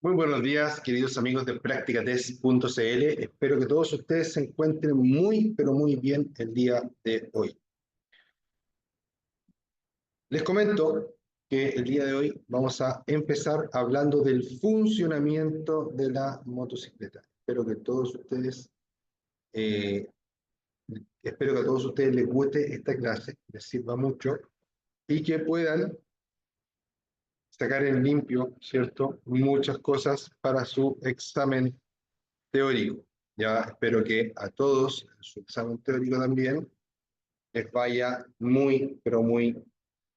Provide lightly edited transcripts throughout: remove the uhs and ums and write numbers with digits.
Muy buenos días, queridos amigos de Practicatest.cl. Espero que todos ustedes se encuentren muy, pero muy bien el día de hoy. Les comento que el día de hoy vamos a empezar hablando del funcionamiento de la motocicleta. Eh, Espero que a todos ustedes les guste esta clase, les sirva mucho y que puedan sacar en limpio, ¿cierto? Muchas cosas para su examen teórico. Ya espero que a todos en su examen teórico también les vaya muy, pero muy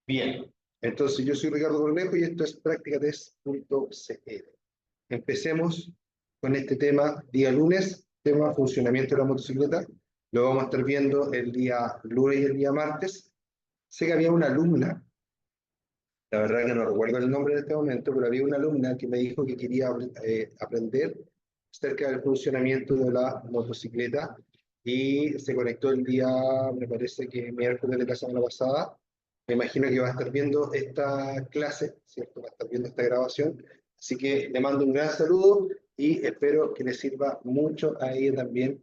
bien. Entonces, yo soy Ricardo Cornejo y esto es Practicatest.cl. Empecemos con este tema día lunes, tema funcionamiento de la motocicleta. Lo vamos a estar viendo el día lunes y el día martes. Sé que había una alumna, la verdad que no recuerdo el nombre en este momento, pero había una alumna que me dijo que quería aprender acerca del funcionamiento de la motocicleta y se conectó el día, me parece que miércoles de la semana pasada. Me imagino que va a estar viendo esta clase, ¿cierto? Va a estar viendo esta grabación. Así que le mando un gran saludo y espero que le sirva mucho a ella también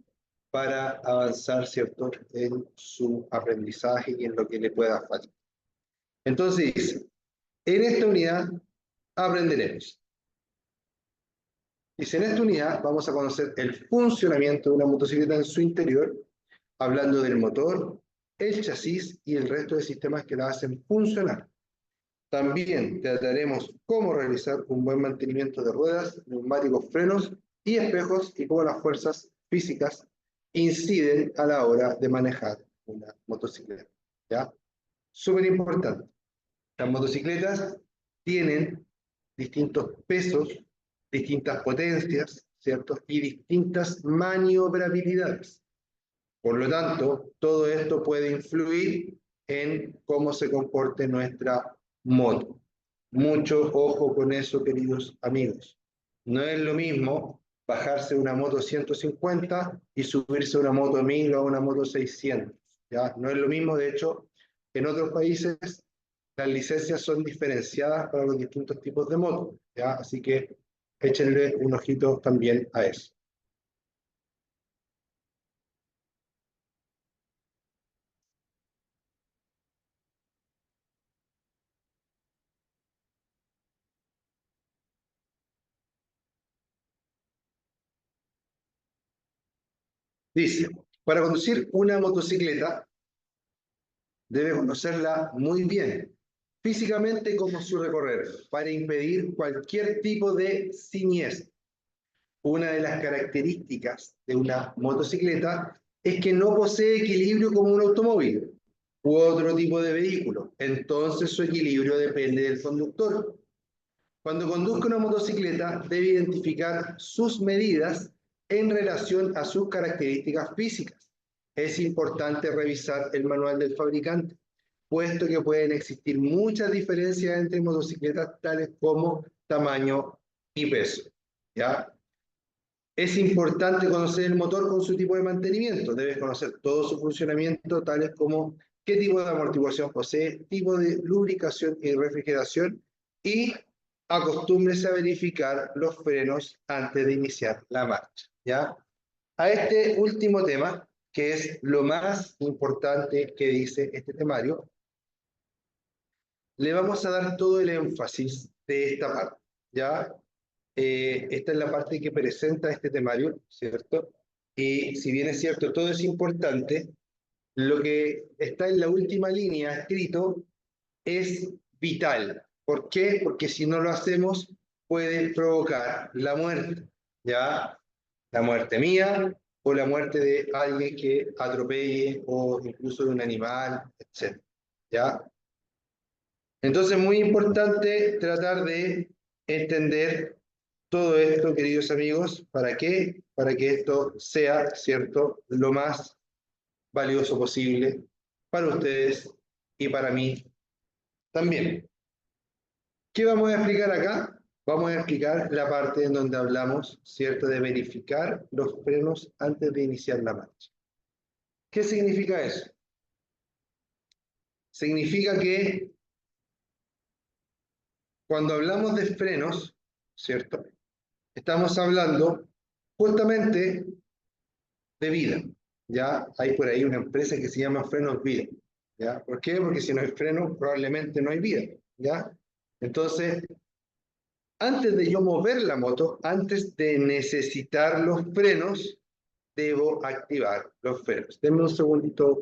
para avanzar, ¿cierto? En su aprendizaje y en lo que le pueda faltar. Entonces, en esta unidad aprenderemos. Dice, en esta unidad vamos a conocer el funcionamiento de una motocicleta en su interior, hablando del motor, el chasis y el resto de sistemas que la hacen funcionar. También trataremos cómo realizar un buen mantenimiento de ruedas, neumáticos, frenos y espejos y cómo las fuerzas físicas inciden a la hora de manejar una motocicleta. ¿Ya? Súper importante. Las motocicletas tienen distintos pesos, distintas potencias, ¿cierto? Y distintas maniobrabilidades. Por lo tanto, todo esto puede influir en cómo se comporte nuestra moto. Mucho ojo con eso, queridos amigos. No es lo mismo bajarse una moto 150 y subirse a una moto 1000 o a una moto 600. ¿Ya? No es lo mismo, de hecho, en otros países las licencias son diferenciadas para los distintos tipos de motos, ¿ya? Así que échenle un ojito también a eso. Dice, para conducir una motocicleta debe conocerla muy bien, físicamente como su recorrido, para impedir cualquier tipo de siniestro. Una de las características de una motocicleta es que no posee equilibrio como un automóvil u otro tipo de vehículo. Entonces su equilibrio depende del conductor. Cuando conduzca una motocicleta, debe identificar sus medidas en relación a sus características físicas. Es importante revisar el manual del fabricante, puesto que pueden existir muchas diferencias entre motocicletas tales como tamaño y peso. ¿Ya? Es importante conocer el motor con su tipo de mantenimiento. Debes conocer todo su funcionamiento, tales como qué tipo de amortiguación posee, tipo de lubricación y refrigeración, y acostúmbrese a verificar los frenos antes de iniciar la marcha. ¿Ya? A este último tema, que es lo más importante que dice este temario, le vamos a dar todo el énfasis de esta parte. ¿Ya? Esta es la parte que presenta este temario, ¿cierto? Y si bien es cierto, todo es importante, lo que está en la última línea escrito es vital. ¿Por qué? Porque si no lo hacemos, puede provocar la muerte, ¿ya? La muerte mía o la muerte de alguien que atropelle o incluso de un animal, etc. ¿Ya? Entonces, muy importante tratar de entender todo esto, queridos amigos. ¿Para qué? Para que esto sea, ¿cierto?, lo más valioso posible para ustedes y para mí también. ¿Qué vamos a explicar acá? Vamos a explicar la parte en donde hablamos, ¿cierto?, de verificar los frenos antes de iniciar la marcha. ¿Qué significa eso? Significa que cuando hablamos de frenos, ¿cierto?, estamos hablando justamente de vida. Ya hay por ahí una empresa que se llama Frenos Vida. ¿Ya? ¿Por qué? Porque si no hay frenos, probablemente no hay vida. ¿Ya? Entonces, antes de yo mover la moto, antes de necesitar los frenos, debo activar los frenos. Denme un segundito,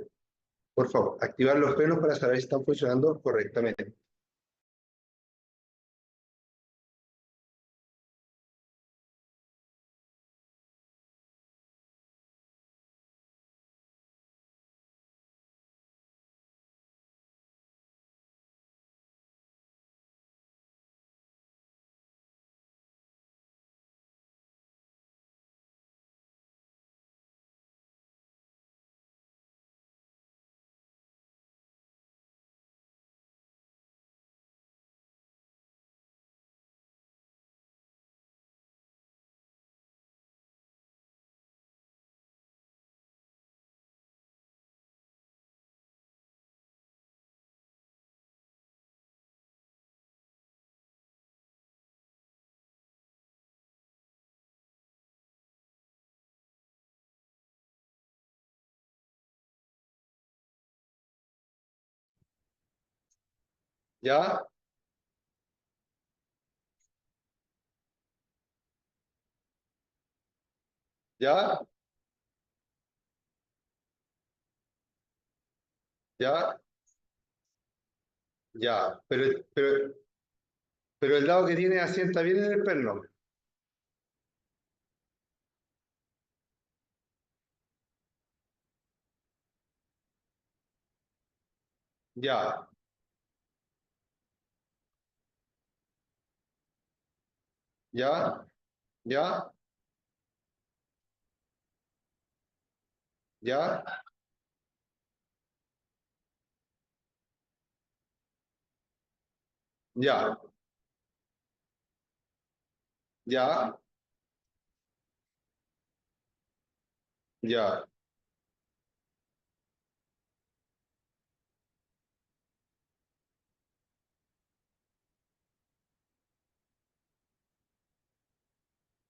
por favor. Activar los frenos para saber si están funcionando correctamente. ¿Ya? ¿Ya? ¿Ya? Ya. Pero el lado que tiene asienta bien en el perno. Ya. ¿Ya? ¿Ya? ¿Ya? ¿Ya? ¿Ya? ¿Ya?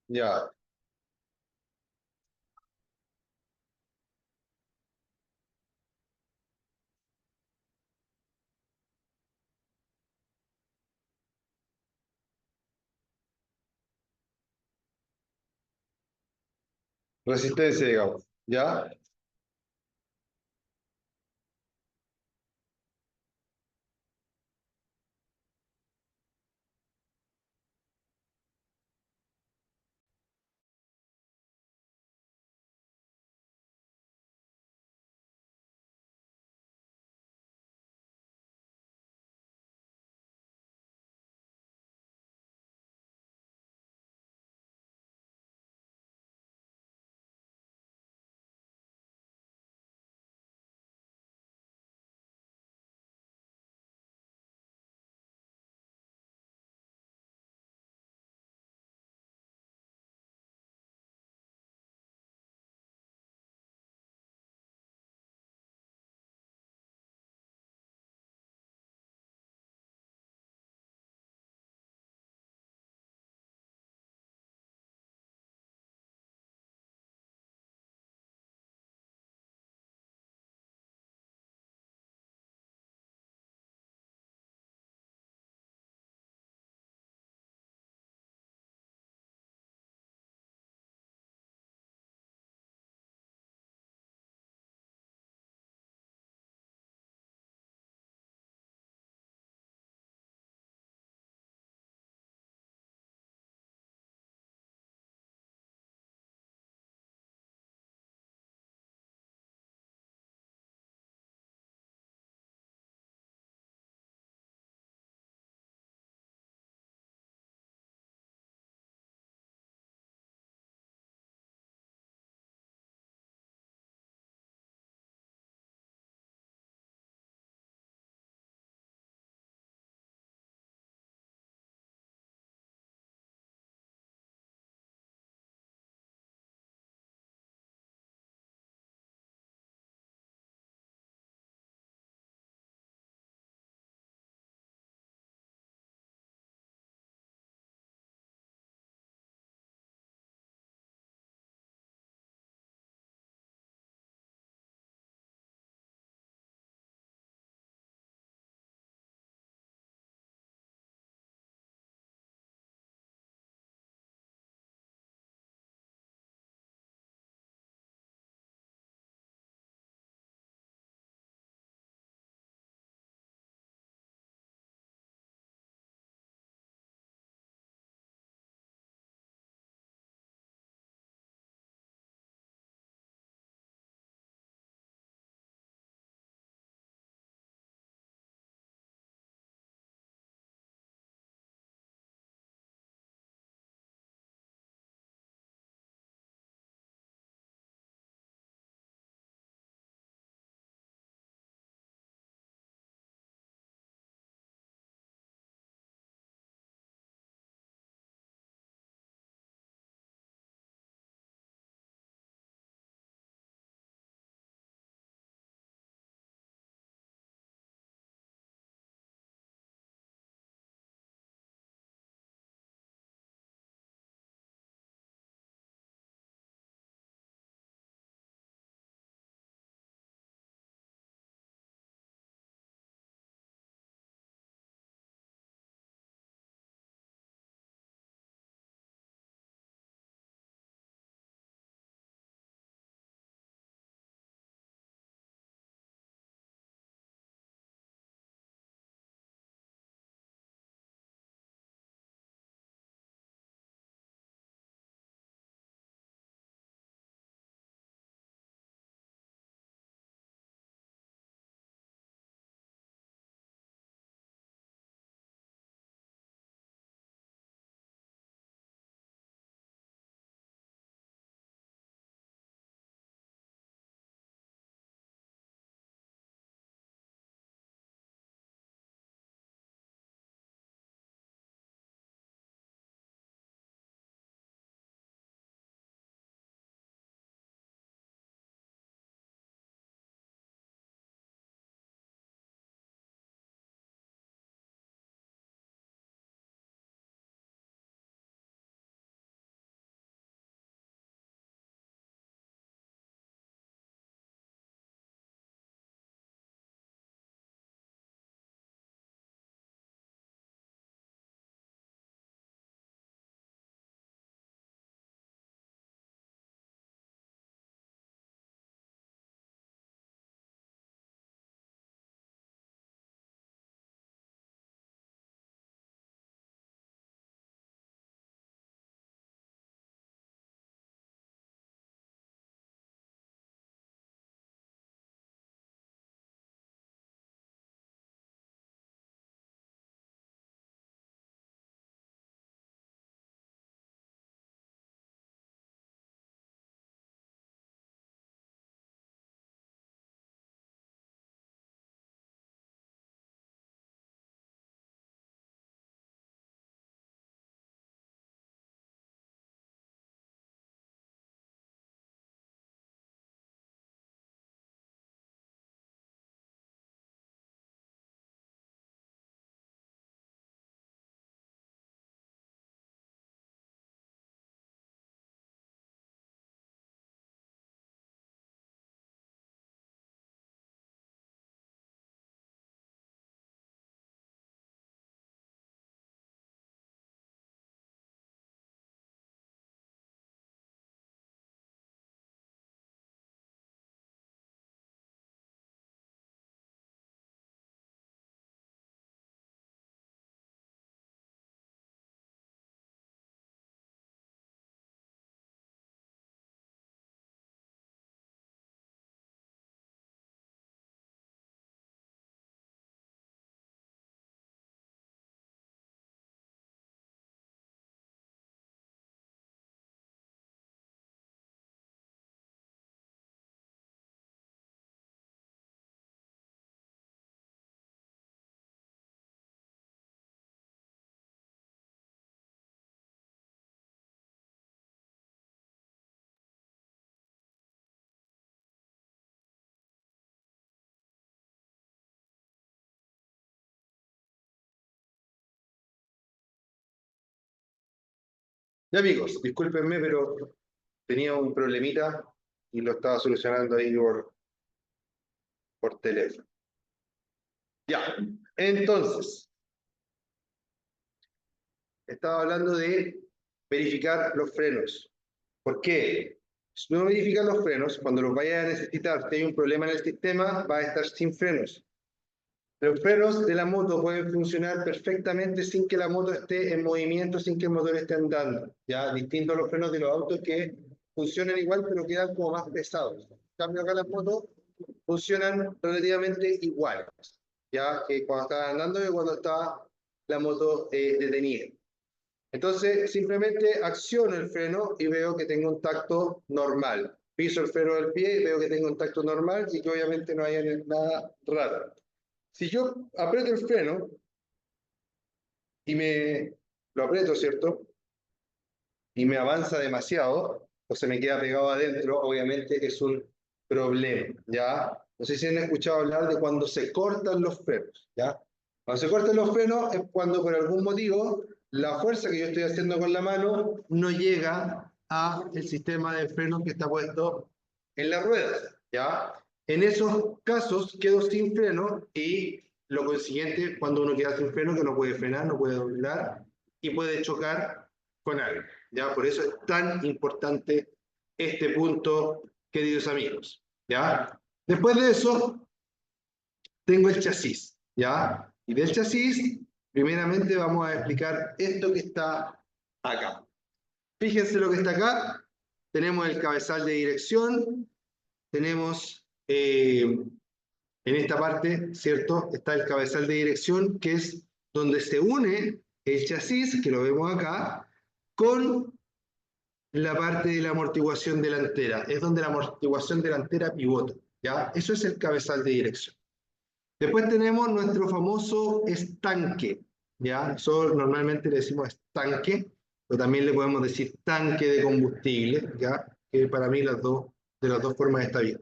¿Ya? Resistencia, digamos. ¿Ya? Ya amigos, discúlpenme, pero tenía un problemita y lo estaba solucionando ahí por teléfono. Ya, entonces, estaba hablando de verificar los frenos. ¿Por qué? Si no verificas los frenos, cuando los vayas a necesitar, si hay un problema en el sistema, va a estar sin frenos. Los frenos de la moto pueden funcionar perfectamente sin que la moto esté en movimiento, sin que el motor esté andando. Ya, distinto a los frenos de los autos que funcionan igual, pero quedan como más pesados. En cambio, acá las motos funcionan relativamente iguales, ya que cuando está andando y cuando está la moto detenida. Entonces, simplemente acciono el freno y veo que tengo un tacto normal. Piso el freno del pie y veo que tengo un tacto normal y que obviamente no hay nada raro. Si yo aprieto el freno y lo aprieto, ¿cierto? Y me avanza demasiado, o se me queda pegado adentro, obviamente es un problema, ¿ya? No sé si han escuchado hablar de cuando se cortan los frenos, ¿ya? Cuando se cortan los frenos es cuando por algún motivo la fuerza que yo estoy haciendo con la mano no llega a el sistema de frenos que está puesto en la rueda, ¿ya? En esos casos quedo sin freno y lo consiguiente, cuando uno queda sin freno, que no puede frenar, no puede doblar y puede chocar con algo, ¿ya? Por eso es tan importante este punto, queridos amigos, ¿ya? Después de eso, tengo el chasis, ¿ya? Y del chasis, primeramente vamos a explicar esto que está acá. Fíjense lo que está acá. Tenemos el cabezal de dirección, tenemos en esta parte, ¿cierto? Está el cabezal de dirección, que es donde se une el chasis, que lo vemos acá, con la parte de la amortiguación delantera. Es donde la amortiguación delantera pivota, ¿ya? Eso es el cabezal de dirección. Después tenemos nuestro famoso estanque, ¿ya? Eso normalmente le decimos estanque, pero también le podemos decir tanque de combustible, ¿ya? Que para mí de las dos formas está bien.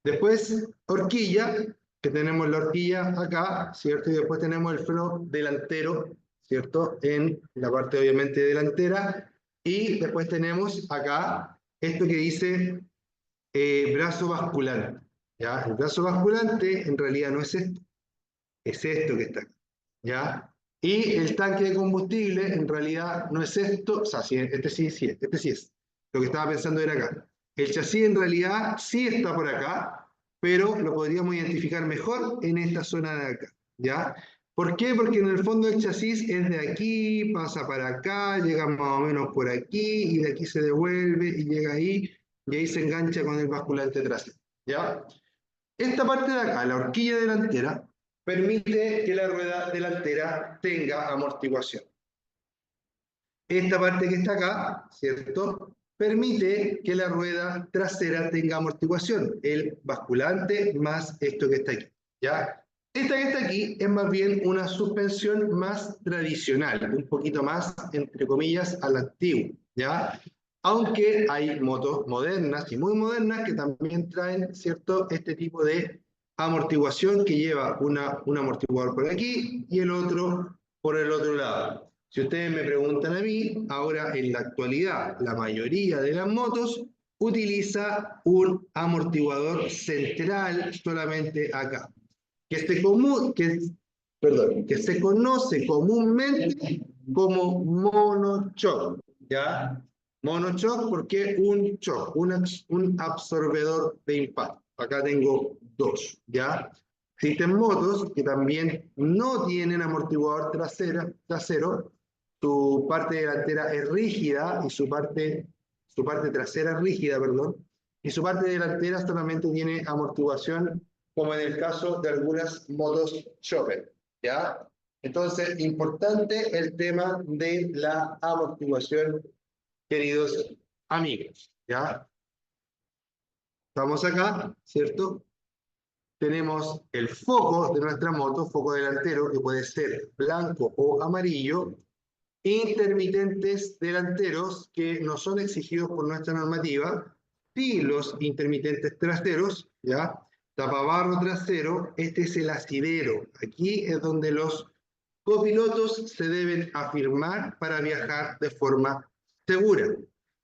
Después, horquilla, que tenemos la horquilla acá, ¿cierto? Y después tenemos el freno delantero, ¿cierto? En la parte obviamente delantera. Y después tenemos acá esto que dice brazo basculante, ¿ya? El brazo basculante en realidad no es esto, es esto que está acá, ¿ya? Y el tanque de combustible en realidad no es esto, o sea, sí, este sí es. Lo que estaba pensando era acá. El chasis en realidad sí está por acá, pero lo podríamos identificar mejor en esta zona de acá, ¿ya? ¿Por qué? Porque en el fondo el chasis es de aquí, pasa para acá, llega más o menos por aquí, y de aquí se devuelve y llega ahí, y ahí se engancha con el basculante trasero, ¿ya? Esta parte de acá, la horquilla delantera, permite que la rueda delantera tenga amortiguación. Esta parte que está acá, ¿cierto? Permite que la rueda trasera tenga amortiguación, el basculante más esto que está aquí, ¿ya? Esta que está aquí es más bien una suspensión más tradicional, un poquito más, entre comillas, a la antigua, ¿ya? Aunque hay motos modernas y muy modernas que también traen, ¿cierto?, este tipo de amortiguación que lleva un amortiguador por aquí y el otro por el otro lado. Si ustedes me preguntan a mí, ahora en la actualidad la mayoría de las motos utiliza un amortiguador central solamente acá, que se conoce comúnmente como monochoc, ¿ya? Monochoc porque un choc, un absorbedor de impacto. Acá tengo dos, ¿ya? Existen motos que también no tienen amortiguador trasero, su parte delantera es rígida y su parte trasera es rígida, perdón, y su parte delantera solamente tiene amortiguación, como en el caso de algunas motos chopper, ¿ya? Entonces, importante el tema de la amortiguación, queridos amigos, ¿ya? Estamos acá, ¿cierto? Tenemos el foco de nuestra moto, foco delantero, que puede ser blanco o amarillo, intermitentes delanteros que no son exigidos por nuestra normativa, y los intermitentes traseros, ¿ya? Tapabarro trasero, este es el asidero. Aquí es donde los copilotos se deben afirmar para viajar de forma segura.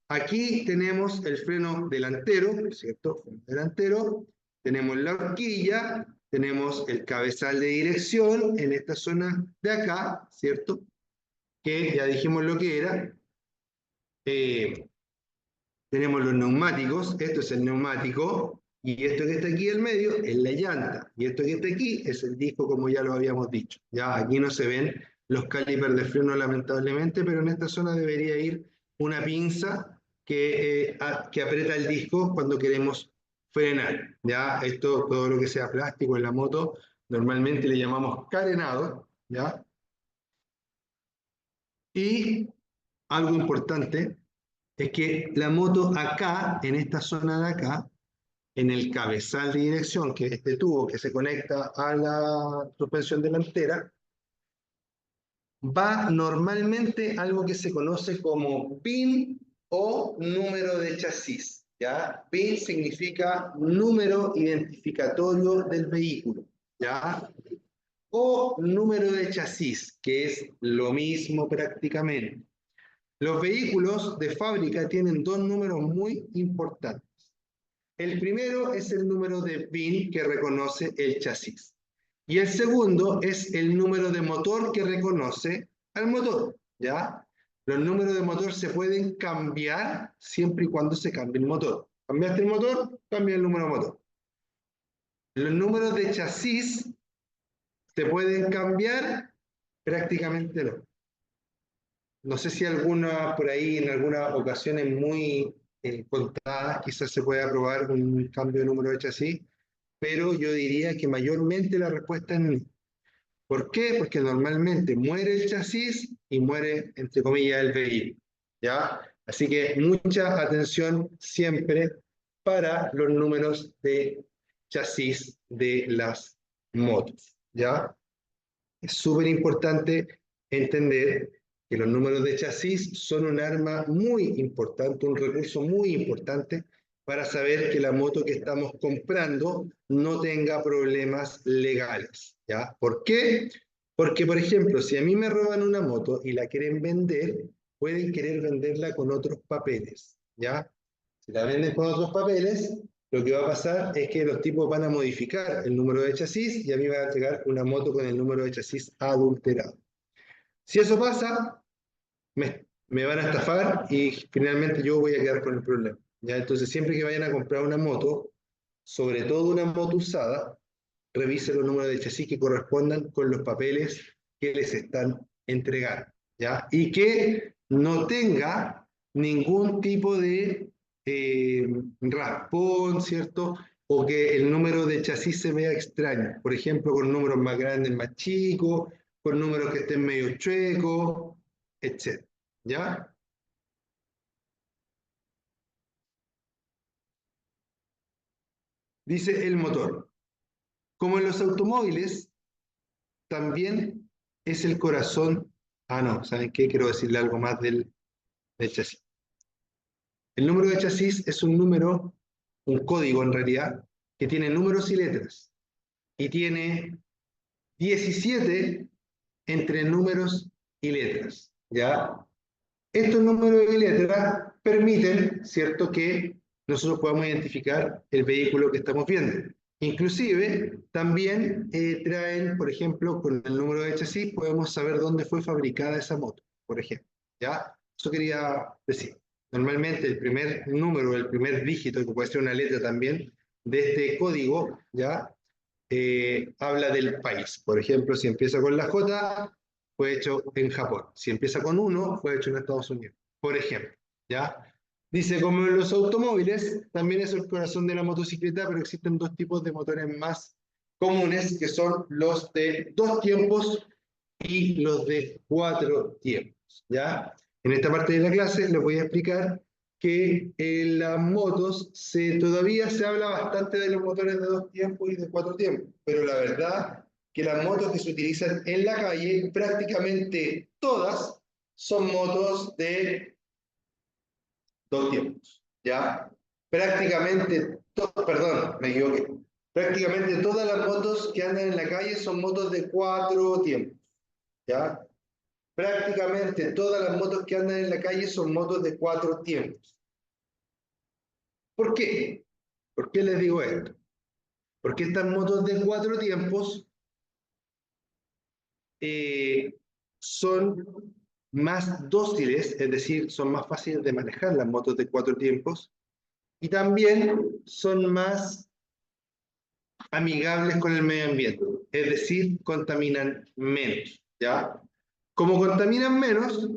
Aquí tenemos el freno delantero, ¿cierto? Freno delantero, tenemos la horquilla, tenemos el cabezal de dirección en esta zona de acá, ¿cierto? Que ya dijimos lo que era. Tenemos los neumáticos, esto es el neumático, y esto que está aquí en medio es la llanta, y esto que está aquí es el disco, como ya lo habíamos dicho. Ya aquí no se ven los calipers de freno lamentablemente, pero en esta zona debería ir una pinza que aprieta el disco cuando queremos frenar. Ya esto, todo lo que sea plástico en la moto, normalmente le llamamos carenado, ¿ya? Y algo importante es que la moto acá, en esta zona de acá, en el cabezal de dirección, que es este tubo que se conecta a la suspensión delantera, va normalmente algo que se conoce como PIN o número de chasis. ¿Ya? PIN significa número identificatorio del vehículo. ¿Ya? O número de chasis, que es lo mismo prácticamente. Los vehículos de fábrica tienen dos números muy importantes. El primero es el número de VIN que reconoce el chasis. Y el segundo es el número de motor que reconoce al motor. ¿Ya? Los números de motor se pueden cambiar siempre y cuando se cambie el motor. ¿Cambiaste el motor? Cambia el número de motor. Los números de chasis se pueden cambiar prácticamente no. No sé si alguna por ahí, en algunas ocasiones muy contadas, quizás se pueda aprobar un cambio de número de chasis, pero yo diría que mayormente la respuesta es no. ¿Por qué? Porque normalmente muere el chasis y muere, entre comillas, el vehículo. ¿Ya? Así que mucha atención siempre para los números de chasis de las motos. ¿Ya? Es súper importante entender que los números de chasis son un arma muy importante, un recurso muy importante para saber que la moto que estamos comprando no tenga problemas legales. ¿Ya? ¿Por qué? Porque, por ejemplo, si a mí me roban una moto y la quieren vender, pueden querer venderla con otros papeles. ¿Ya? Si la venden con otros papeles, lo que va a pasar es que los tipos van a modificar el número de chasis y a mí me va a llegar una moto con el número de chasis adulterado. Si eso pasa, me van a estafar y finalmente yo voy a quedar con el problema. ¿Ya? Entonces, siempre que vayan a comprar una moto, sobre todo una moto usada, revisen los números de chasis que correspondan con los papeles que les están entregando. ¿Ya? Y que no tenga ningún tipo de raspón, ¿cierto? O que el número de chasis se vea extraño. Por ejemplo, con números más grandes, más chicos, con números que estén medio chuecos, etc. ¿Ya? Dice el motor. Como en los automóviles, también es el corazón. Ah, no, ¿saben qué? Quiero decirle algo más del chasis. El número de chasis es un número, un código en realidad, que tiene números y letras. Y tiene 17 entre números y letras. ¿Ya? Estos números y letras permiten, ¿cierto?, que nosotros podamos identificar el vehículo que estamos viendo. Inclusive, también traen, por ejemplo, con el número de chasis, podemos saber dónde fue fabricada esa moto, por ejemplo. ¿Ya? Eso quería decir. Normalmente el primer número, el primer dígito, que puede ser una letra también, de este código, ¿ya? Habla del país. Por ejemplo, si empieza con la J, fue hecho en Japón. Si empieza con 1, fue hecho en Estados Unidos. Por ejemplo, ¿ya? Dice, como en los automóviles, también es el corazón de la motocicleta, pero existen dos tipos de motores más comunes, que son los de 2 tiempos y los de 4 tiempos, ¿ya? En esta parte de la clase les voy a explicar que en las motos todavía se habla bastante de los motores de 2 tiempos y de 4 tiempos, pero la verdad que las motos que se utilizan en la calle, prácticamente todas son motos de 2 tiempos, ¿ya? Perdón, me equivoqué. Prácticamente todas las motos que andan en la calle son motos de 4 tiempos, ¿ya? prácticamente todas las motos que andan en la calle son motos de 4 tiempos. ¿Por qué? ¿Por qué les digo esto? Porque estas motos de 4 tiempos son más dóciles, es decir, son más fáciles de manejar las motos de 4 tiempos, y también son más amigables con el medio ambiente, es decir, contaminan menos, ¿ya? Como contaminan menos,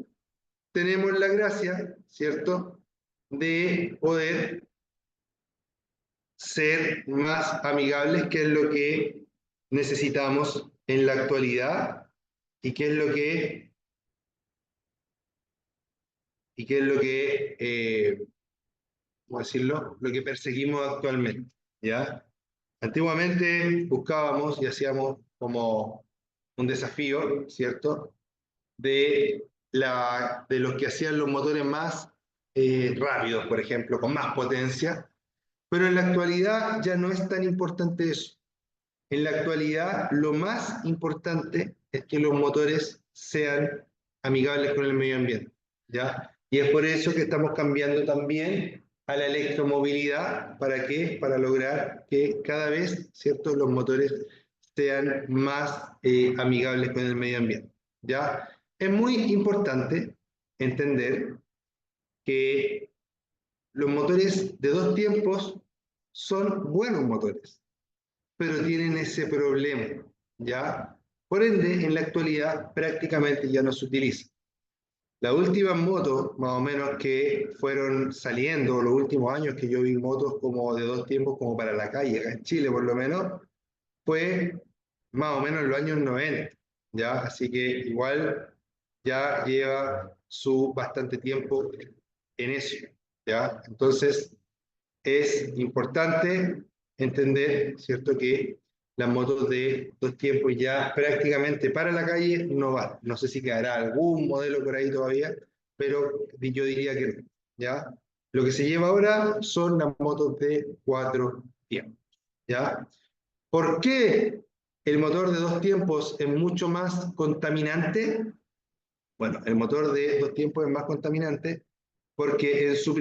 tenemos la gracia, ¿cierto?, de poder ser más amigables, que es lo que necesitamos en la actualidad y que es lo que, ¿cómo decirlo?, lo que perseguimos actualmente, ¿ya? Antiguamente buscábamos y hacíamos como un desafío, ¿cierto?, de los que hacían los motores más rápidos, por ejemplo, con más potencia, pero en la actualidad ya no es tan importante eso. En la actualidad lo más importante es que los motores sean amigables con el medio ambiente, ¿ya? Y es por eso que estamos cambiando también a la electromovilidad. ¿Para qué? Para lograr que cada vez, ¿cierto?, los motores sean más amigables con el medio ambiente, ¿ya? Es muy importante entender que los motores de 2 tiempos son buenos motores, pero tienen ese problema, ¿ya? Por ende, en la actualidad prácticamente ya no se utiliza. Las últimas motos, más o menos, que fueron saliendo, los últimos años que yo vi motos como de 2 tiempos, como para la calle, acá en Chile por lo menos, fue más o menos en los años 90, ¿ya? Así que igual ya lleva su bastante tiempo en eso, ¿ya? Entonces, es importante entender, ¿cierto?, que las motos de 2 tiempos ya prácticamente para la calle no van. No sé si quedará algún modelo por ahí todavía, pero yo diría que no, ¿ya? Lo que se lleva ahora son las motos de 4 tiempos, ¿ya? ¿Por qué el motor de 2 tiempos es mucho más contaminante? Bueno, el motor de 2 tiempos es más contaminante porque en su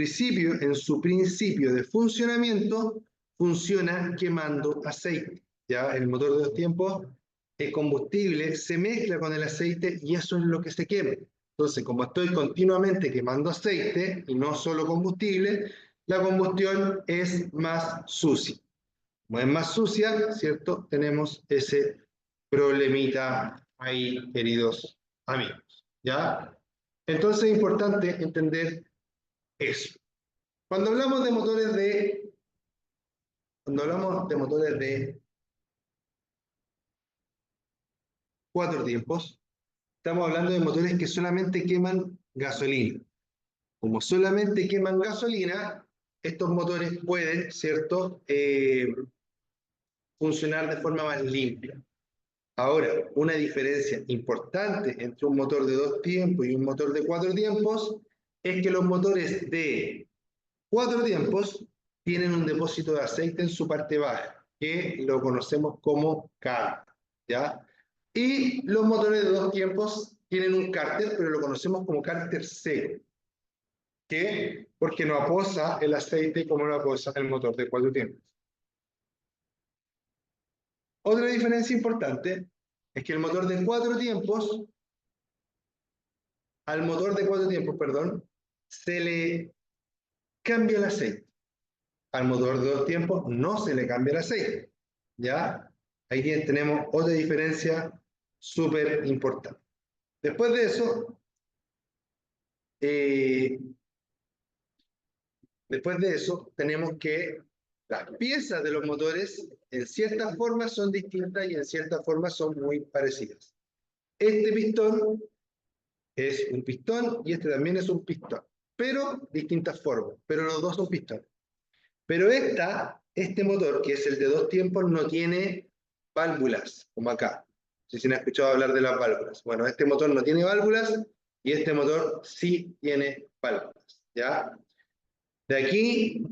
principio de funcionamiento, funciona quemando aceite. ¿Ya? El motor de 2 tiempos es combustible, se mezcla con el aceite y eso es lo que se quema. Entonces, como estoy continuamente quemando aceite y no solo combustible, la combustión es más sucia. Como es más sucia, ¿cierto? Tenemos ese problemita ahí, queridos amigos. ¿Ya? Entonces es importante entender eso. Cuando hablamos de motores de, cuando hablamos de motores de 4 tiempos, estamos hablando de motores que solamente queman gasolina. Como solamente queman gasolina, estos motores pueden, ¿cierto?, funcionar de forma más limpia. Ahora, una diferencia importante entre un motor de 2 tiempos y un motor de 4 tiempos es que los motores de 4 tiempos tienen un depósito de aceite en su parte baja, que lo conocemos como cárter, ¿ya? Y los motores de 2 tiempos tienen un cárter, pero lo conocemos como cárter seco. ¿Qué? Porque no aposa el aceite como lo aposa el motor de 4 tiempos. Otra diferencia importante es que el motor de 4 tiempos, al motor de 4 tiempos, perdón, se le cambia el aceite. Al motor de 2 tiempos no se le cambia el aceite. ¿Ya? Ahí tenemos otra diferencia súper importante. Después de eso, eh, tenemos que las piezas de los motores en ciertas formas son distintas y en ciertas formas son muy parecidas. Este pistón es un pistón y este también es un pistón, pero distintas formas, pero los dos son pistones. Pero este motor, que es el de 2 tiempos, no tiene válvulas, como acá. No sé si han escuchado hablar de las válvulas. Bueno, este motor no tiene válvulas y este motor sí tiene válvulas, ¿ya? De aquí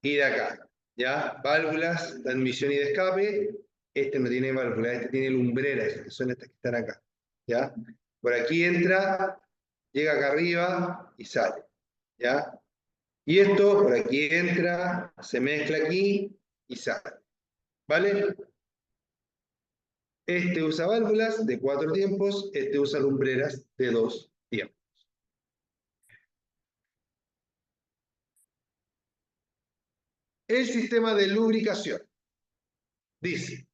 y de acá, ¿ya? Válvulas de admisión y de escape. Este no tiene válvulas, este tiene lumbreras, que son estas que están acá, ¿ya? Por aquí entra, llega acá arriba y sale, ¿ya? Y esto por aquí entra, se mezcla aquí y sale, ¿vale? Este usa válvulas de 4 tiempos, este usa lumbreras de 2 tiempos. El sistema de lubricación. Dice,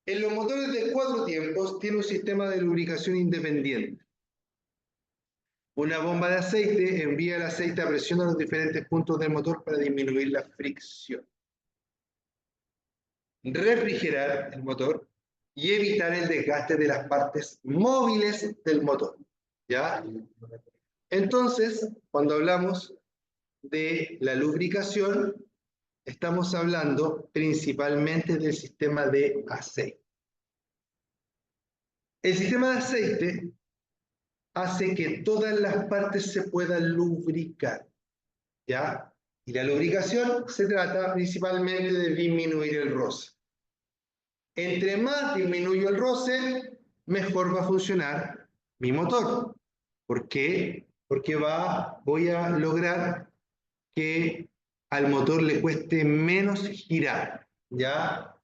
en los motores de 4 tiempos tiene un sistema de lubricación independiente. Una bomba de aceite envía el aceite a presión a los diferentes puntos del motor para disminuir la fricción. Refrigerar el motor y evitar el desgaste de las partes móviles del motor. ¿Ya? Entonces, cuando hablamos de la lubricación, estamos hablando principalmente del sistema de aceite. El sistema de aceite hace que todas las partes se puedan lubricar, ¿ya? Y la lubricación se trata principalmente de disminuir el roce. Entre más disminuyo el roce, mejor va a funcionar mi motor. ¿Por qué? Porque voy a lograr que al motor le cueste menos girar, ¿ya?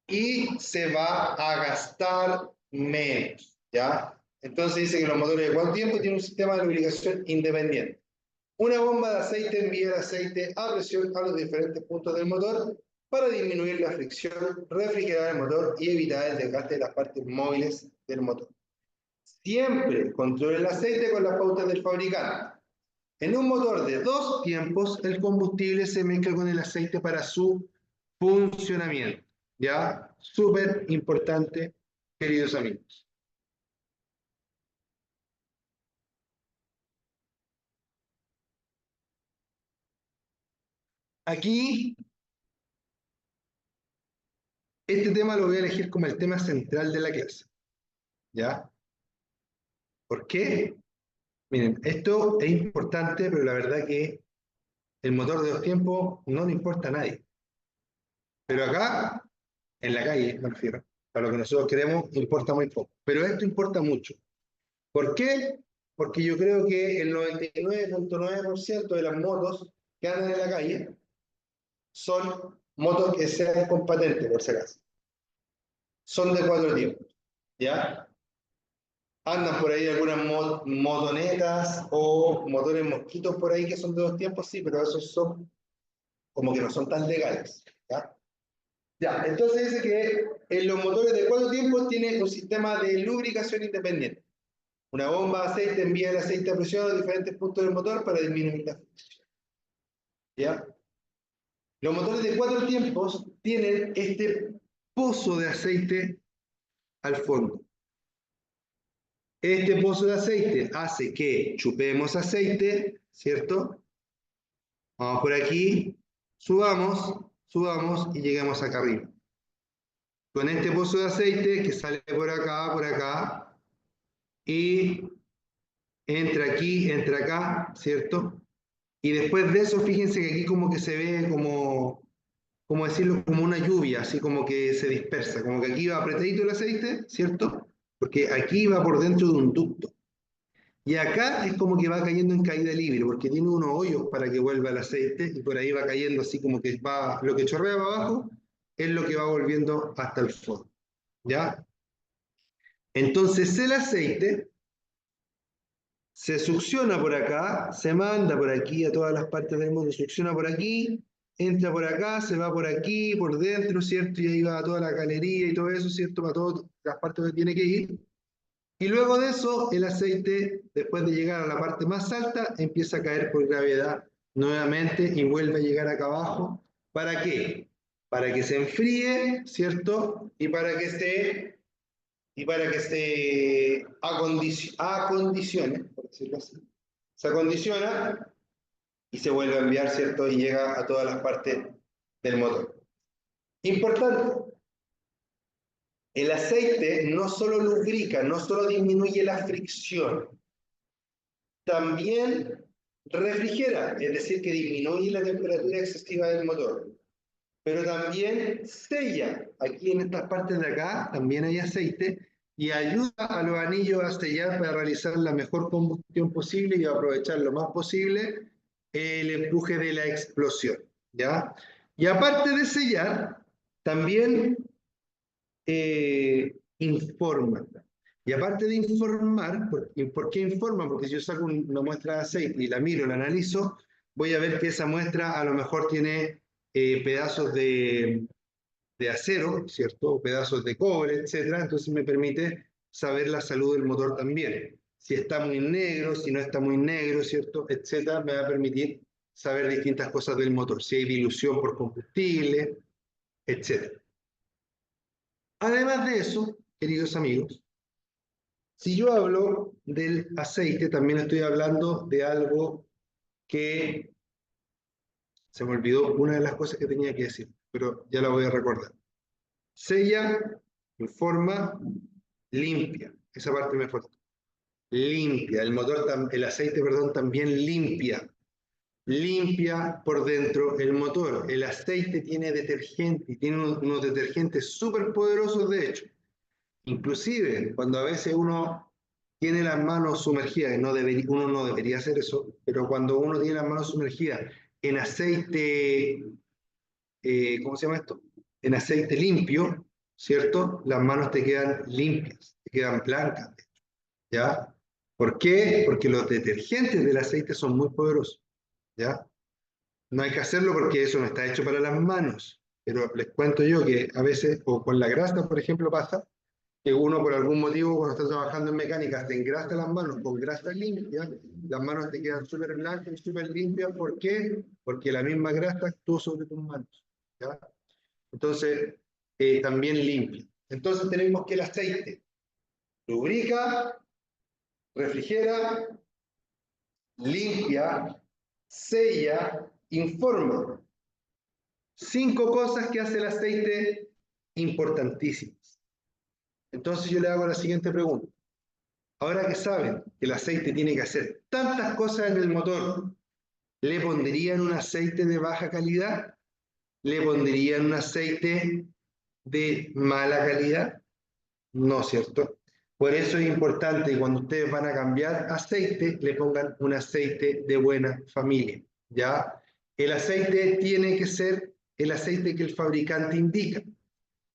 Y se va a gastar menos, ¿ya? Entonces dice que los motores de 4 tiempos tienen un sistema de lubricación independiente. Una bomba de aceite envía el aceite a presión a los diferentes puntos del motor para disminuir la fricción, refrigerar el motor y evitar el desgaste de las partes móviles del motor. Siempre controle el aceite con las pautas del fabricante. En un motor de 2 tiempos, el combustible se mezcla con el aceite para su funcionamiento. ¿Ya? Súper importante, queridos amigos. Aquí, este tema lo voy a elegir como el tema central de la clase. ¿Ya? ¿Por qué? Miren, esto es importante, pero la verdad que el motor de 2 tiempos no le importa a nadie. Pero acá, en la calle, me refiero, a lo que nosotros queremos, importa muy poco. Pero esto importa mucho. ¿Por qué? Porque yo creo que el 99.9% de las motos que andan en la calle son motos que sean con patente, por si acaso. Son de 4 tiempos, ¿ya? Andan por ahí algunas motonetas o motores mosquitos por ahí que son de 2 tiempos, sí, pero esos son como que no son tan legales, ¿ya? Ya, entonces dice que en los motores de 4 tiempos tiene un sistema de lubricación independiente. Una bomba de aceite envía el aceite a presión a los diferentes puntos del motor para disminuir la fricción. ¿Ya? Los motores de 4 tiempos tienen este pozo de aceite al fondo. Este pozo de aceite hace que chupemos aceite, ¿cierto? Vamos por aquí, subamos y llegamos acá arriba. Con este pozo de aceite que sale por acá, y entra aquí, entra acá, ¿cierto? Y después de eso, fíjense que aquí como que se ve como decirlo, como una lluvia, así como que se dispersa, como que aquí va apretadito el aceite, ¿cierto? Porque aquí va por dentro de un ducto. Y acá es como que va cayendo en caída libre, porque tiene unos hoyos para que vuelva el aceite, y por ahí va cayendo así como que va, lo que chorrea para abajo, es lo que va volviendo hasta el fondo, ¿ya? Entonces el aceite se succiona por acá, se manda por aquí a todas las partes del mundo, succiona por aquí, entra por acá, se va por aquí, por dentro, ¿cierto? Y ahí va toda la galería y todo eso, ¿cierto? Para todas las partes donde tiene que ir. Y luego de eso, el aceite, después de llegar a la parte más alta, empieza a caer por gravedad nuevamente y vuelve a llegar acá abajo. ¿Para qué? Para que se enfríe, ¿cierto? Y para que se acondicione, por decirlo así. Se acondiciona y se vuelve a enviar, ¿cierto? Y llega a todas las partes del motor. Importante, el aceite no solo lubrica, no solo disminuye la fricción, también refrigera, es decir, que disminuye la temperatura excesiva del motor, pero también sella. Aquí en estas partes de acá también hay aceite y ayuda a los anillos a sellar para realizar la mejor combustión posible y aprovechar lo más posible el empuje de la explosión, ¿ya? Y aparte de sellar, también informan. Y aparte de informar, ¿por qué informan? Porque si yo saco una muestra de aceite y la miro, la analizo, voy a ver que esa muestra a lo mejor tiene pedazos de acero, ¿cierto? O pedazos de cobre, etcétera. Entonces me permite saber la salud del motor también. Si está muy negro, si no está muy negro, ¿cierto? Etcétera, me va a permitir saber distintas cosas del motor. Si hay dilución por combustible, etcétera. Además de eso, queridos amigos, si yo hablo del aceite, también estoy hablando de algo que se me olvidó una de las cosas que tenía que decir, pero ya la voy a recordar. Sella, informa, limpia. Esa parte me faltó. Limpia. El aceite, perdón, también limpia. Limpia por dentro el motor. El aceite tiene detergente y tiene unos detergentes súper poderosos, de hecho. Inclusive, cuando a veces uno tiene las manos sumergidas, uno no debería hacer eso, pero cuando uno tiene las manos sumergidas en aceite, ¿cómo se llama esto? En aceite limpio, ¿cierto? Las manos te quedan limpias, te quedan blancas, ¿ya? ¿Por qué? Porque los detergentes del aceite son muy poderosos, ¿ya? No hay que hacerlo porque eso no está hecho para las manos, pero les cuento yo que a veces, o con la grasa, por ejemplo, pasa, que uno por algún motivo cuando está trabajando en mecánica te engrasa las manos con grasa limpia, las manos te quedan súper blancas y súper limpias. ¿Por qué? Porque la misma grasa actuó sobre tus manos, ¿ya? Entonces, también limpia. Entonces tenemos que el aceite lubrica, refrigera, limpia, sella, informa. 5 cosas que hace el aceite importantísimas. Entonces yo le hago la siguiente pregunta. Ahora que saben que el aceite tiene que hacer tantas cosas en el motor, ¿le pondrían un aceite de baja calidad? ¿Le pondrían un aceite de mala calidad? No, ¿cierto? Por eso es importante que cuando ustedes van a cambiar aceite, le pongan un aceite de buena familia, ¿ya? El aceite tiene que ser el aceite que el fabricante indica.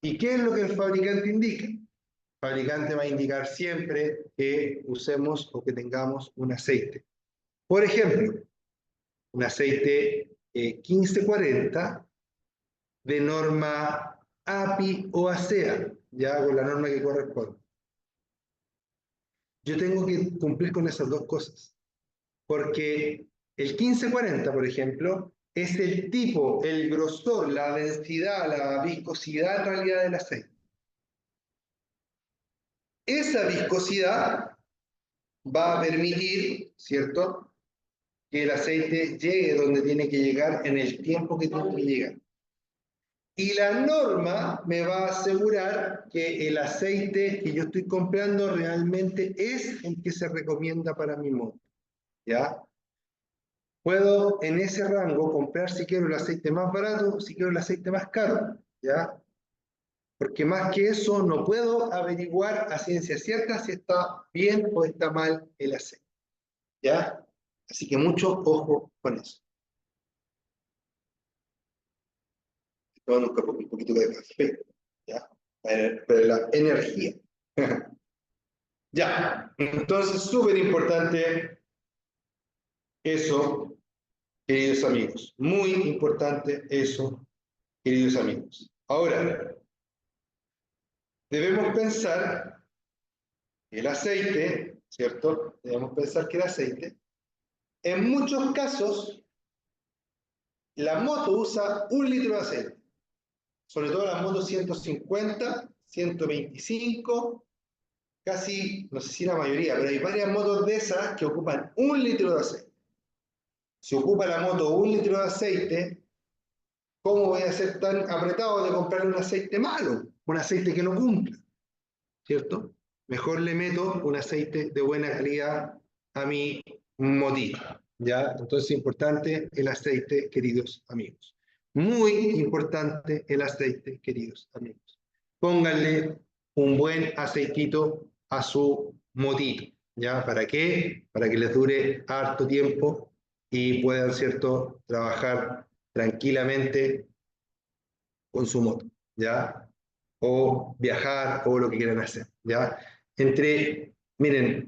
¿Y qué es lo que el fabricante indica? El fabricante va a indicar siempre que usemos o que tengamos un aceite. Por ejemplo, un aceite 1540 de norma API o ASEA, ya con la norma que corresponde. Yo tengo que cumplir con esas dos cosas, porque el 1540, por ejemplo, es el tipo, el grosor, la densidad, la viscosidad en realidad del aceite. Esa viscosidad va a permitir, ¿cierto?, que el aceite llegue donde tiene que llegar en el tiempo que tiene que llegar. Y la norma me va a asegurar que el aceite que yo estoy comprando realmente es el que se recomienda para mi moto, ¿ya? Puedo en ese rango comprar si quiero el aceite más barato o si quiero el aceite más caro, ¿ya? Porque más que eso no puedo averiguar a ciencia cierta si está bien o está mal el aceite, ¿ya? Así que mucho ojo con eso. Tomando un poquito de café, ¿ya? Para la energía. Ya, entonces súper importante eso, queridos amigos. Muy importante eso, queridos amigos. Ahora, debemos pensar que el aceite, ¿cierto? Debemos pensar que el aceite, en muchos casos, la moto usa 1 litro de aceite. Sobre todo las motos 150, 125, casi, no sé si la mayoría, pero hay varias motos de esas que ocupan 1 litro de aceite. Si ocupa la moto 1 litro de aceite, ¿cómo voy a ser tan apretado de comprar un aceite malo? Un aceite que no cumpla, ¿cierto? Mejor le meto un aceite de buena calidad a mi motito, ¿ya? Entonces, importante el aceite, queridos amigos. Muy importante el aceite, queridos amigos. Pónganle un buen aceitito a su motito. ¿Ya? ¿Para qué? Para que les dure harto tiempo y puedan, ¿cierto?, trabajar tranquilamente con su moto, ¿ya? O viajar o lo que quieran hacer, ¿ya? Miren,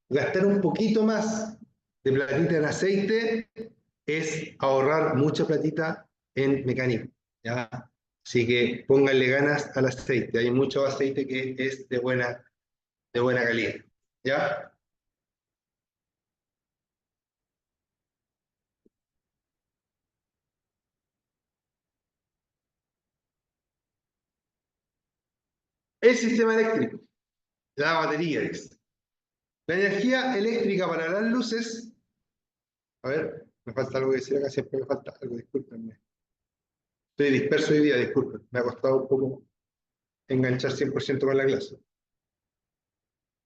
gastar un poquito más de platita en aceite es ahorrar mucha platita en mecánico, ¿ya? Así que pónganle ganas al aceite. Hay mucho aceite que es de buena calidad, ¿ya? El sistema eléctrico, la batería, dice. La energía eléctrica para las luces, a ver, me falta algo que decir acá, siempre me falta algo, discúlpenme. Estoy disperso hoy día, disculpen. Me ha costado un poco enganchar 100% con la clase.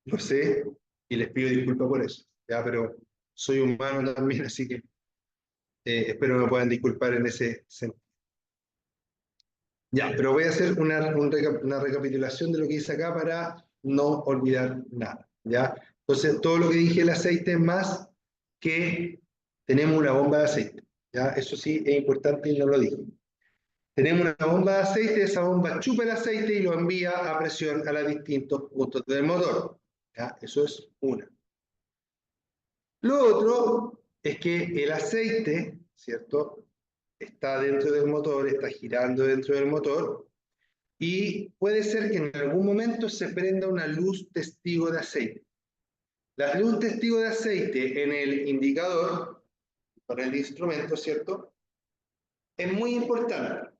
Lo sé y les pido disculpas por eso. Ya, pero soy humano también, así que espero me puedan disculpar en ese sentido. Ya, pero voy a hacer una recapitulación de lo que hice acá para no olvidar nada. ¿Ya? Entonces, todo lo que dije el aceite más que tenemos una bomba de aceite. ¿Ya? Eso sí es importante y no lo dije. Tenemos una bomba de aceite, esa bomba chupa el aceite y lo envía a presión a los distintos puntos del motor. ¿Ya? Eso es una. Lo otro es que el aceite, ¿cierto? Está dentro del motor, está girando dentro del motor y puede ser que en algún momento se prenda una luz testigo de aceite. La luz testigo de aceite en el indicador, para el instrumento, ¿cierto? Es muy importante.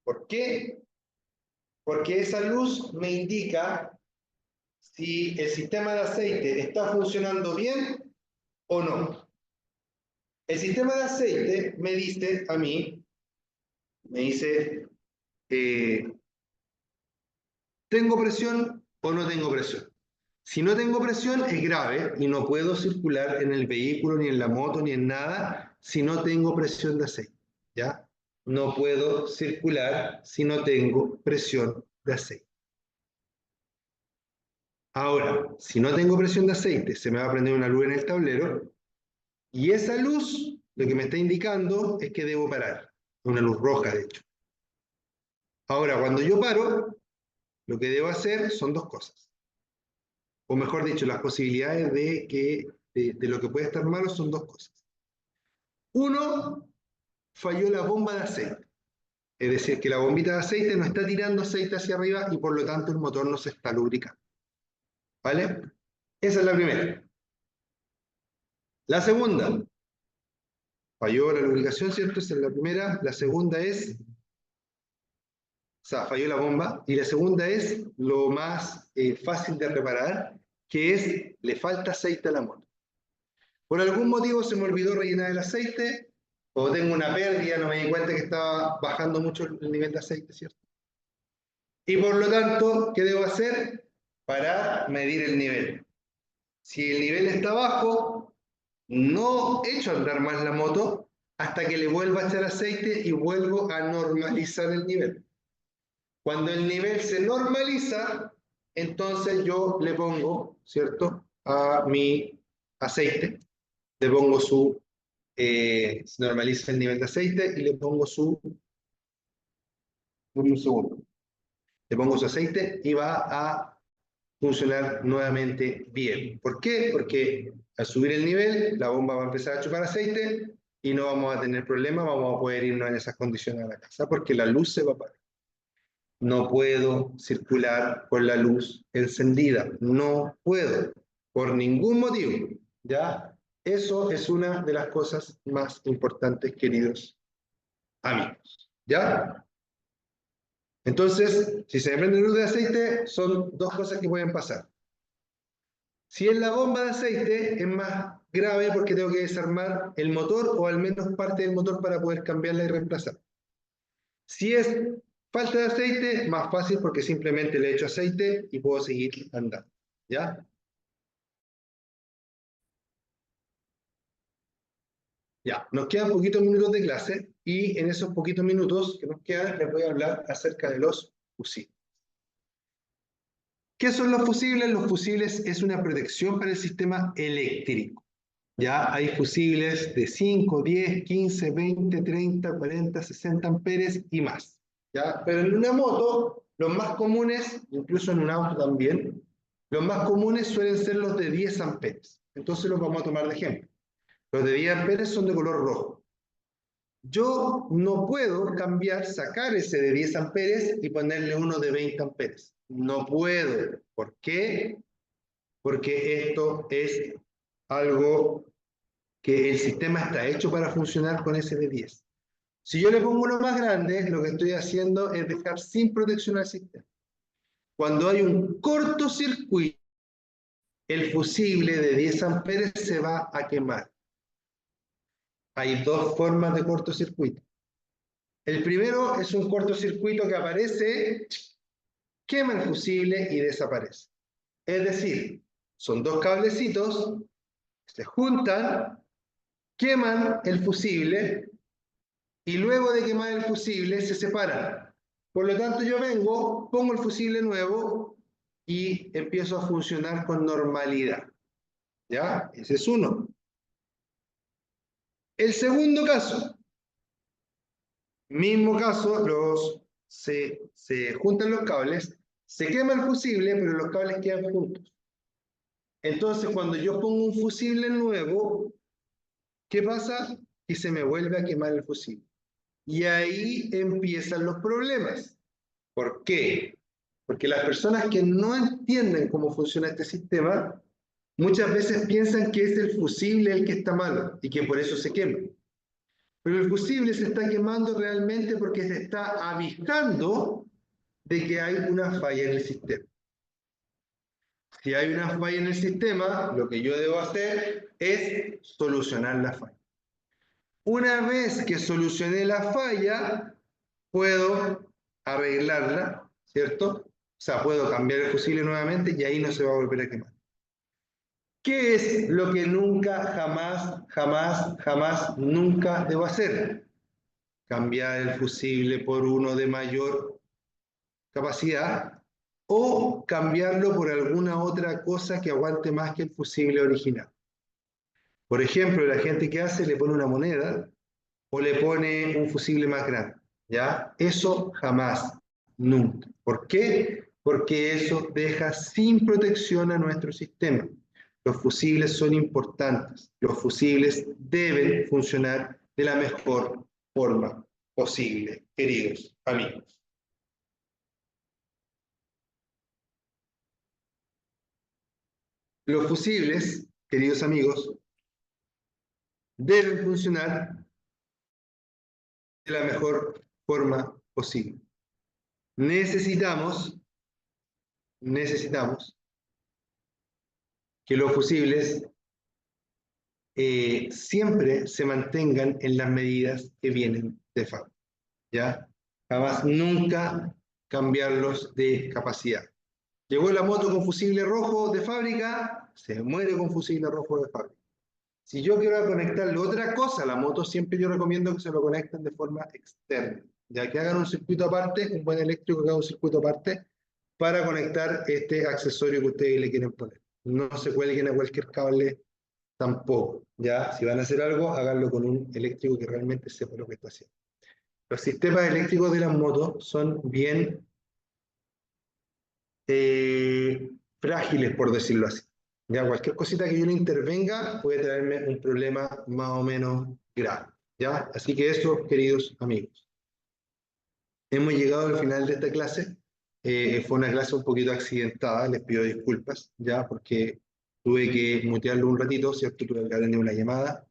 ¿Por qué? Porque esa luz me indica si el sistema de aceite está funcionando bien o no. El sistema de aceite me dice a mí, me dice, eh, ¿tengo presión o no tengo presión? Si no tengo presión es grave y no puedo circular en el vehículo, ni en la moto, ni en nada si no tengo presión de aceite. ¿Ya? No puedo circular si no tengo presión de aceite. Ahora, si no tengo presión de aceite, se me va a prender una luz en el tablero y esa luz lo que me está indicando es que debo parar. Una luz roja, de hecho. Ahora, cuando yo paro, lo que debo hacer son dos cosas. O mejor dicho, las posibilidades de lo que puede estar malo son dos cosas. Uno, falló la bomba de aceite. Es decir, que la bombita de aceite no está tirando aceite hacia arriba y por lo tanto el motor no se está lubricando. ¿Vale? Esa es la primera. La segunda, falló la lubricación, ¿cierto? Esa es la primera. La segunda es, o sea, falló la bomba. Y la segunda es lo más fácil de reparar, que es, le falta aceite a la moto. Por algún motivo se me olvidó rellenar el aceite, o tengo una pérdida, no me di cuenta que estaba bajando mucho el nivel de aceite, ¿cierto? Y por lo tanto, ¿qué debo hacer? Para medir el nivel. Si el nivel está bajo, no echo a andar más la moto hasta que le vuelva a echar aceite y vuelvo a normalizar el nivel. Cuando el nivel se normaliza, entonces yo le pongo, ¿cierto?, a mi aceite, le pongo se normaliza el nivel de aceite y le pongo un segundo, le pongo su aceite y va a funcionar nuevamente bien. ¿Por qué? Porque al subir el nivel, la bomba va a empezar a chupar aceite y no vamos a tener problemas, vamos a poder irnos en esas condiciones a la casa porque la luz se va a apagar. No puedo circular con la luz encendida, no puedo, por ningún motivo, ¿ya? Eso es una de las cosas más importantes, queridos amigos, ¿ya? Entonces, si se me prende luz de aceite, son dos cosas que pueden pasar. Si es la bomba de aceite, es más grave porque tengo que desarmar el motor o al menos parte del motor para poder cambiarla y reemplazar. Si es falta de aceite, más fácil porque simplemente le echo aceite y puedo seguir andando. ¿Ya? Ya, nos quedan poquitos minutos de clase y en esos poquitos minutos que nos quedan les voy a hablar acerca de los fusibles. ¿Qué son los fusibles? Los fusibles es una protección para el sistema eléctrico. Ya hay fusibles de 5, 10, 15, 20, 30, 40, 60 amperes y más. ¿Ya? Pero en una moto, los más comunes, incluso en un auto también, los más comunes suelen ser los de 10 amperes. Entonces los vamos a tomar de ejemplo. Los de 10 amperes son de color rojo. Yo no puedo cambiar, sacar ese de 10 amperes y ponerle uno de 20 amperes. No puedo. ¿Por qué? Porque esto es algo que el sistema está hecho para funcionar con ese de 10. Si yo le pongo uno más grande, lo que estoy haciendo es dejar sin protección al sistema. Cuando hay un cortocircuito, el fusible de 10 amperes se va a quemar. Hay dos formas de cortocircuito. El primero es un cortocircuito que aparece, quema el fusible y desaparece. Es decir, son dos cablecitos, se juntan, queman el fusible y luego de quemar el fusible se separan. Por lo tanto, yo vengo, pongo el fusible nuevo y empiezo a funcionar con normalidad. ¿Ya? Ese es uno. El segundo caso, mismo caso, se juntan los cables, se quema el fusible, pero los cables quedan juntos. Entonces, cuando yo pongo un fusible nuevo, ¿qué pasa? Que se me vuelve a quemar el fusible. Y ahí empiezan los problemas. ¿Por qué? Porque las personas que no entienden cómo funciona este sistema, muchas veces piensan que es el fusible el que está malo y que por eso se quema. Pero el fusible se está quemando realmente porque se está avisando de que hay una falla en el sistema. Si hay una falla en el sistema, lo que yo debo hacer es solucionar la falla. Una vez que solucioné la falla, puedo arreglarla, ¿cierto? O sea, puedo cambiar el fusible nuevamente y ahí no se va a volver a quemar. ¿Qué es lo que nunca, jamás, nunca debo hacer? Cambiar el fusible por uno de mayor capacidad o cambiarlo por alguna otra cosa que aguante más que el fusible original. Por ejemplo, la gente que hace le pone una moneda o le pone un fusible más grande, ¿ya? Eso jamás, nunca. ¿Por qué? Porque eso deja sin protección a nuestro sistema. Los fusibles son importantes. Los fusibles deben funcionar de la mejor forma posible, queridos amigos. Los fusibles, queridos amigos, deben funcionar de la mejor forma posible. Necesitamos que los fusibles siempre se mantengan en las medidas que vienen de fábrica, ¿ya? Jamás, nunca cambiarlos de capacidad. Llegó la moto con fusible rojo de fábrica, se muere con fusible rojo de fábrica. Si yo quiero conectarle otra cosa a la moto, siempre yo recomiendo que se lo conecten de forma externa, ya que hagan un circuito aparte, un buen eléctrico que haga un circuito aparte, para conectar este accesorio que ustedes le quieren poner. No se cuelguen a cualquier cable tampoco, ¿ya? Si van a hacer algo, háganlo con un eléctrico que realmente sepa lo que está haciendo. Los sistemas eléctricos de las motos son bien frágiles, por decirlo así. Ya cualquier cosita que yo le intervenga puede traerme un problema más o menos grave, ¿ya? Así que eso, queridos amigos. Hemos llegado al final de esta clase. Fue una clase un poquito accidentada, les pido disculpas, ¿ya? Porque tuve que mutearlo un ratito, ¿cierto? Tuve que atender una llamada.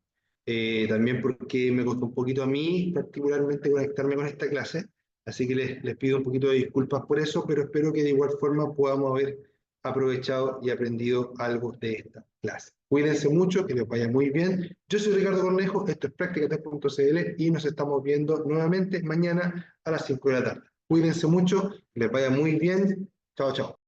También porque me costó un poquito a mí, particularmente, conectarme con esta clase. Así que les pido un poquito de disculpas por eso, pero espero que de igual forma podamos haber aprovechado y aprendido algo de esta clase. Cuídense mucho, que les vaya muy bien. Yo soy Ricardo Cornejo, esto es Practicatech.cl y nos estamos viendo nuevamente mañana a las 5 de la tarde. Cuídense mucho, que les vaya muy bien. Chao, chao.